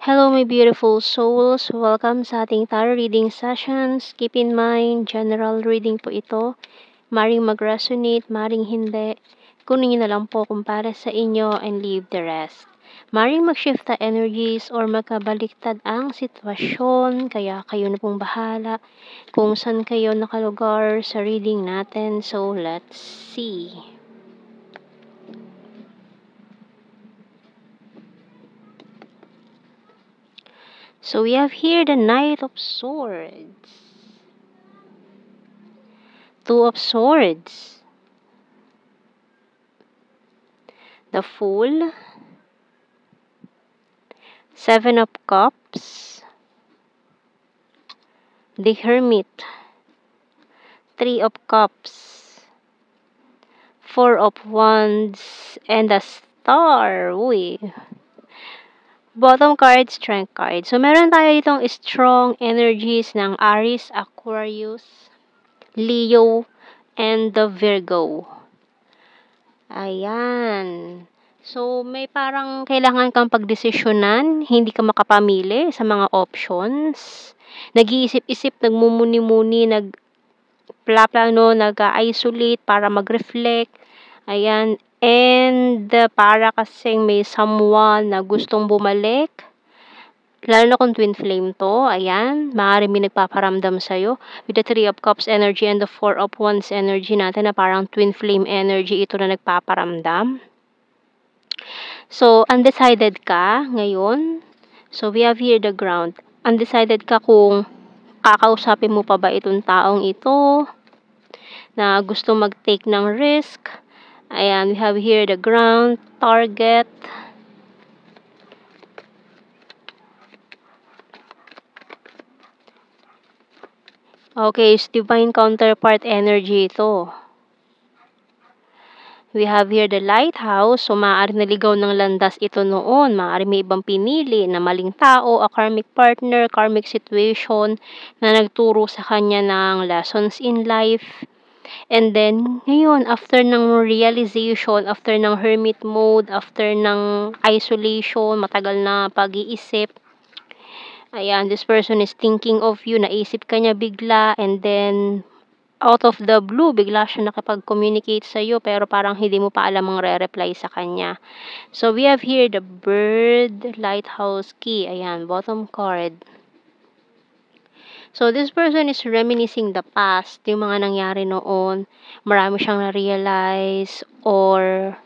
Hello, my beautiful souls. Welcome sa ating tarot reading sessions. Keep in mind, general reading po ito. Maring mag-resonate, maring hindi. Kunin nyo na lang po kung para sa inyo and leave the rest. Maring mag-shift na energies or magkabaliktad ang sitwasyon, kaya kayo na pong bahala kung saan kayo nakalugar sa reading natin. So, let's see. So we have here the Knight of Swords, Two of Swords, the Fool, Seven of Cups, the Hermit, Three of Cups, Four of Wands, and the Star. Uy. Bottom card, Strength card. So, meron tayo ditong strong energies ng Aries, Aquarius, Leo, and the Virgo. Ayan. So, may parang kailangan kang pagdesisyonan, hindi ka makapamili sa mga options. Nag-iisip-isip, nagmumuni-muni, nagplano, nag-isolate para mag-reflect. Ayan. And para kasing may someone na gustong bumalik. Lalo na kung twin flame to. Ayan. Maaaring may nagpaparamdam sa'yo. With the Three of Cups energy and the Four of Wands energy natin na parang twin flame energy ito na nagpaparamdam. So, undecided ka ngayon. So, we have here the ground. Undecided ka kung kakausapin mo pa ba itong taong ito na gusto mag-take ng risk. Ayan, we have here the ground, target. Okay, it's divine counterpart energy ito. We have here the lighthouse. So, maaari naligaw ng landas ito noon. Maaari may ibang pinili na maling tao, a karmic partner, karmic situation na nagturo sa kanya ng lessons in life. And then, ngayon, after ng realization, after ng hermit mode, after ng isolation, matagal na pag-iisip, ayan, this person is thinking of you, naisip ka niya bigla, and then, out of the blue, bigla siya nakipag-communicate sa'yo, pero parang hindi mo pa alam ang re-reply sa kanya. So, we have here the bird, lighthouse key, ayan, bottom card. So, this person is reminiscing the past, yung mga nangyari noon, marami siyang na-realize, or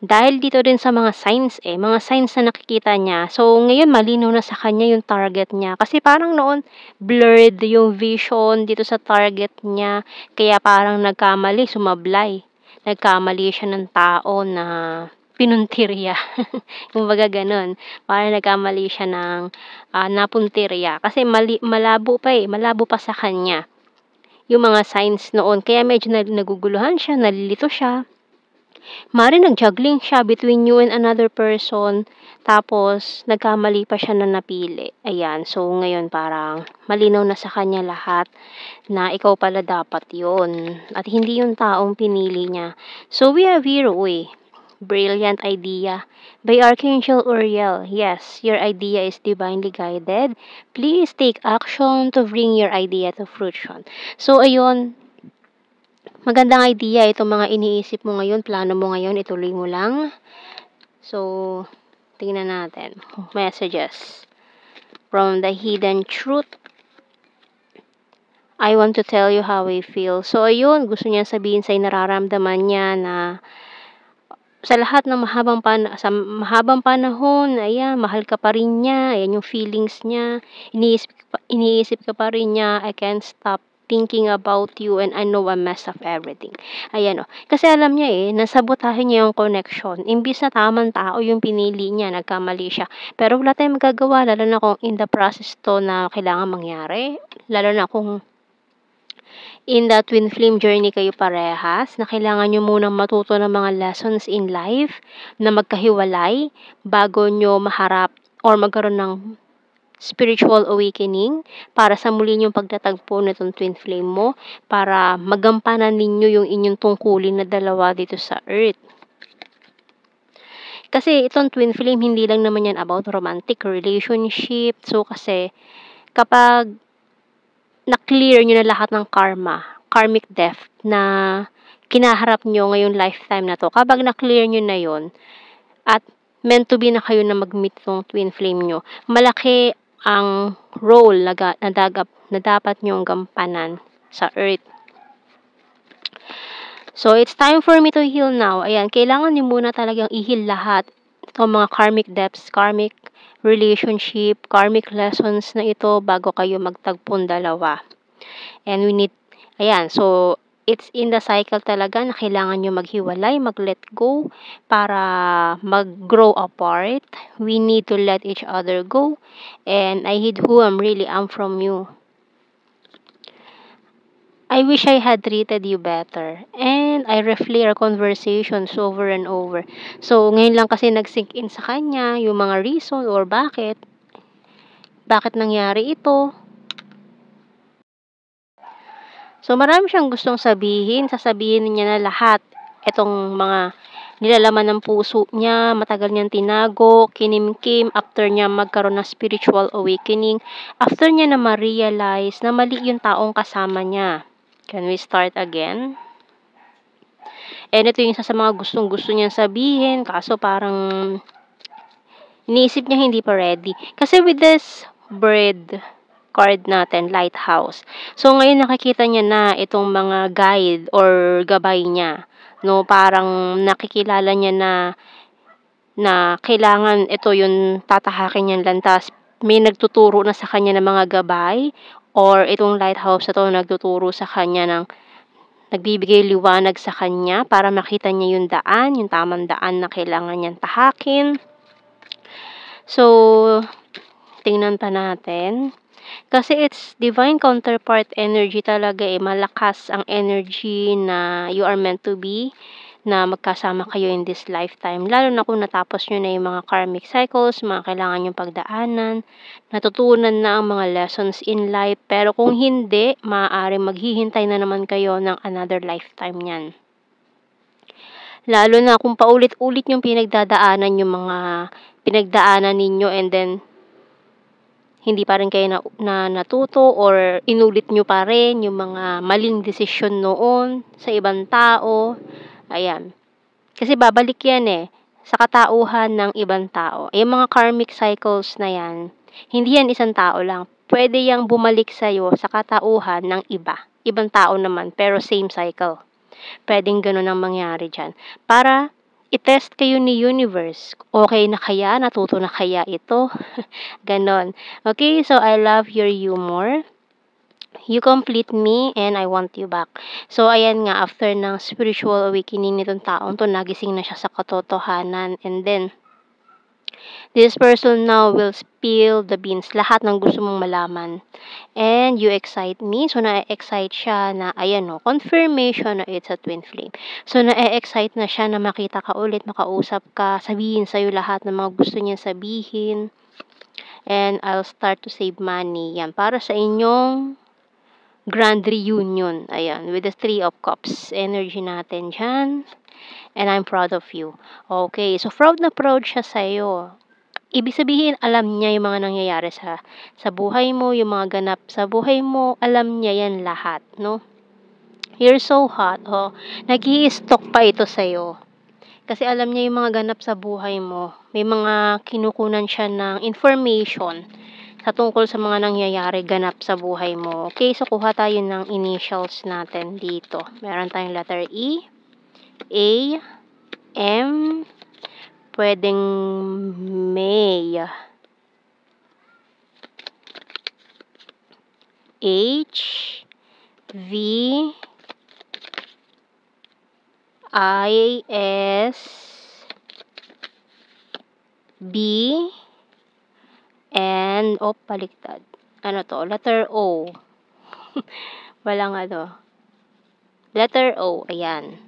dahil dito din sa mga signs na nakikita niya. So, ngayon malinaw na sa kanya yung target niya. Kasi parang noon, blurred yung vision dito sa target niya. Kaya parang nagkamali, sumablay. Nagkamali siya ng tao na pinuntirya. Kumbaga ganun. Parang nagkamali siya ng napuntirya. Kasi malabo pa sa kanya yung mga signs noon. Kaya medyo naguguluhan siya, nalilito siya. Maaring nag-juggling siya between you and another person, tapos nagkamali pa siya na napili. Ayan, so ngayon parang malinaw na sa kanya lahat na ikaw pala dapat yon at hindi yung taong pinili niya. So we have here, brilliant idea by Archangel Uriel. Yes, your idea is divinely guided. Please take action to bring your idea to fruition. So ayun, magandang idea itong mga iniisip mo ngayon, plano mo ngayon, ituloy mo lang. So, tingnan natin. Messages from the hidden truth. I want to tell you how I feel. So, ayun, gusto niya sabihin sa'yo, nararamdaman niya na sa lahat ng mahabang panahon, ayan, mahal ka pa rin niya, ayan yung feelings niya, iniisip ka pa rin niya, I can't stop thinking about you and I know a mess of everything. Ayan o. Kasi alam niya nasabotahe niya yung connection. Imbis na tamang tao yung pinili niya, nagkamali siya. Pero wala tayong magagawa, lalo na kung in the process to na kailangan mangyari. Lalo na kung in the twin flame journey kayo parehas, na kailangan nyo munang matuto ng mga lessons in life na magkahiwalay bago nyo maharap or magkaroon ng spiritual awakening para sa muli niyong pagtatagpo nitong twin flame mo para magampanan ninyo yung inyong tungkulin na dalawa dito sa earth. Kasi itong twin flame, hindi lang naman yan about romantic relationship. So, kasi kapag na-clear nyo na lahat ng karmic debt na kinaharap nyo ngayong lifetime na to, kapag na-clear nyo na yon at meant to be na kayo na mag-meet ng twin flame nyo, malaki ang role na dapat nyong gampanan sa earth. So, it's time for me to heal now. Ayan, kailangan niyo muna talagang i-heal lahat itong mga karmic debts, karmic relationship, karmic lessons na ito bago kayo magtagpong dalawa. And so, it's in the cycle talaga na kailangan nyo maghiwalay, mag-let go para mag-grow apart. We need to let each other go. And I hid who I really am from you. I wish I had treated you better. And I replay our conversations over and over. So, ngayon lang kasi nag-sink in sa kanya yung mga reason or bakit nangyari ito. So, marami siyang gustong sasabihin niya na lahat. Itong mga nilalaman ng puso niya, matagal niyang tinago, kinimkim, after niya magkaroon ng spiritual awakening, after niya na ma-realize na mali yung taong kasama niya. Can we start again? And ito yung isa sa mga gustong-gusto niyang sabihin, kaso parang iniisip niya hindi pa ready. Kasi with this bird card natin, lighthouse. So, ngayon nakikita niya na itong mga guide or gabay niya. No, parang nakikilala niya na kailangan ito yung tatahakin niyang landas. May nagtuturo na sa kanya ng mga gabay or itong lighthouse na to nagtuturo sa kanya ng nagbibigay liwanag sa kanya para makita niya yung daan, yung tamang daan na kailangan niyang tahakin. So, tingnan pa natin. Kasi it's divine counterpart energy talaga malakas ang energy na you are meant to be, na magkasama kayo in this lifetime. Lalo na kung natapos nyo na yung mga karmic cycles, mga kailangan yung pagdaanan, natutunan na ang mga lessons in life. Pero kung hindi, maaaring maghihintay na naman kayo ng another lifetime niyan. Lalo na kung paulit-ulit yung pinagdadaanan yung mga pinagdaanan ninyo and then hindi pa rin kayo na natuto or inulit nyo pa rin yung mga maling desisyon noon sa ibang tao. Ayan. Kasi babalik yan sa katauhan ng ibang tao. Yung mga karmic cycles na yan, hindi yan isang tao lang. Pwede yang bumalik sa'yo sa katauhan ng iba. Ibang tao naman, pero same cycle. Pwedeng ganun ang mangyari dyan. Para i-test kayo ni universe. Okay na kaya? Natuto na kaya ito? Ganon. Okay, so I love your humor. You complete me and I want you back. So, ayan nga, after ng spiritual awakening nitong taong to, nagising na siya sa katotohanan. And then, this person now will spill the beans. Lahat ng gusto mong malaman. And you excite me. So, na-excite siya na, ayan confirmation na it's a twin flame. So, na-excite na siya na makita ka ulit, makausap ka, sabihin sa'yo lahat ng mga gusto niya sabihin. And I'll start to save money. Yan, para sa inyong grand reunion. Ayan, with the 3 of Cups. Energy natin dyan. And I'm proud of you. Okay, so proud na proud siya sa'yo. Ibig sabihin, alam niya yung mga nangyayari sa buhay mo, yung mga ganap sa buhay mo, alam niya yan lahat, no? You're so hot, nag-i-stalk pa ito sa'yo. Kasi alam niya yung mga ganap sa buhay mo. May mga kinukunan siya ng information sa tungkol sa mga nangyayari ganap sa buhay mo. Okay, so kuha tayo ng initials natin dito. Meron tayong letter E, A, M, pwedeng May, H, V, I, S, B, and, baliktad. Ano to? Letter O. Walang Letter O, ayan.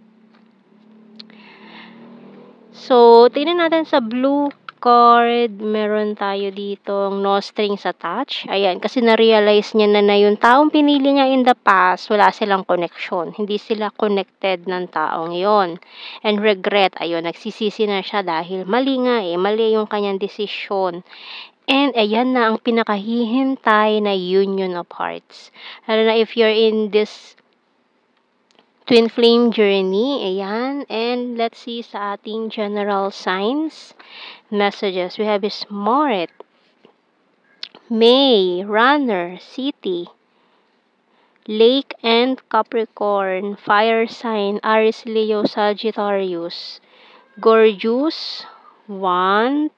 So, tingnan natin sa blue card, meron tayo ditong no strings attached. Ayan, kasi na-realize niya na yung taong pinili niya in the past, wala silang connection. Hindi sila connected ng taong yon. And regret, ayun, nagsisisi na siya dahil mali nga mali yung kanyang desisyon. And ayan na ang pinakahihintay na union of hearts. Lalo na if you're in this twin flame journey, ayan. And let's see sa ating general signs, messages. We have Smart, May, Runner, City, Lake and Capricorn, Fire sign, Aries, Leo, Sagittarius, Gorgeous, Wand,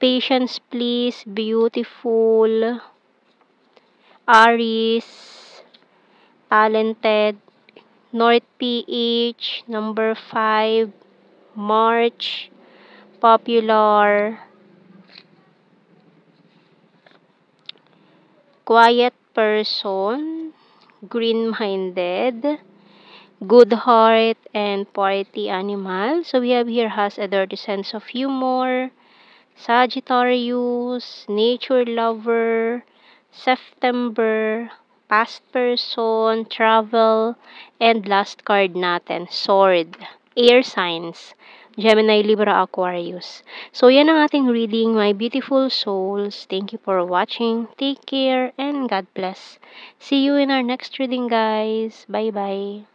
Patience, Please, Beautiful, Aries, Talented, North PH, number 5, March, Popular, Quiet Person, Green-Minded, Good Heart, and Party Animal. So we have here has a dirty sense of humor, Sagittarius, Nature Lover, September, Past Person, Travel, and last card natin, Sword, Air Signs, Gemini, Libra, Aquarius. So yan ang ating reading, my beautiful souls. Thank you for watching. Take care and God bless. See you in our next reading, guys. Bye-bye.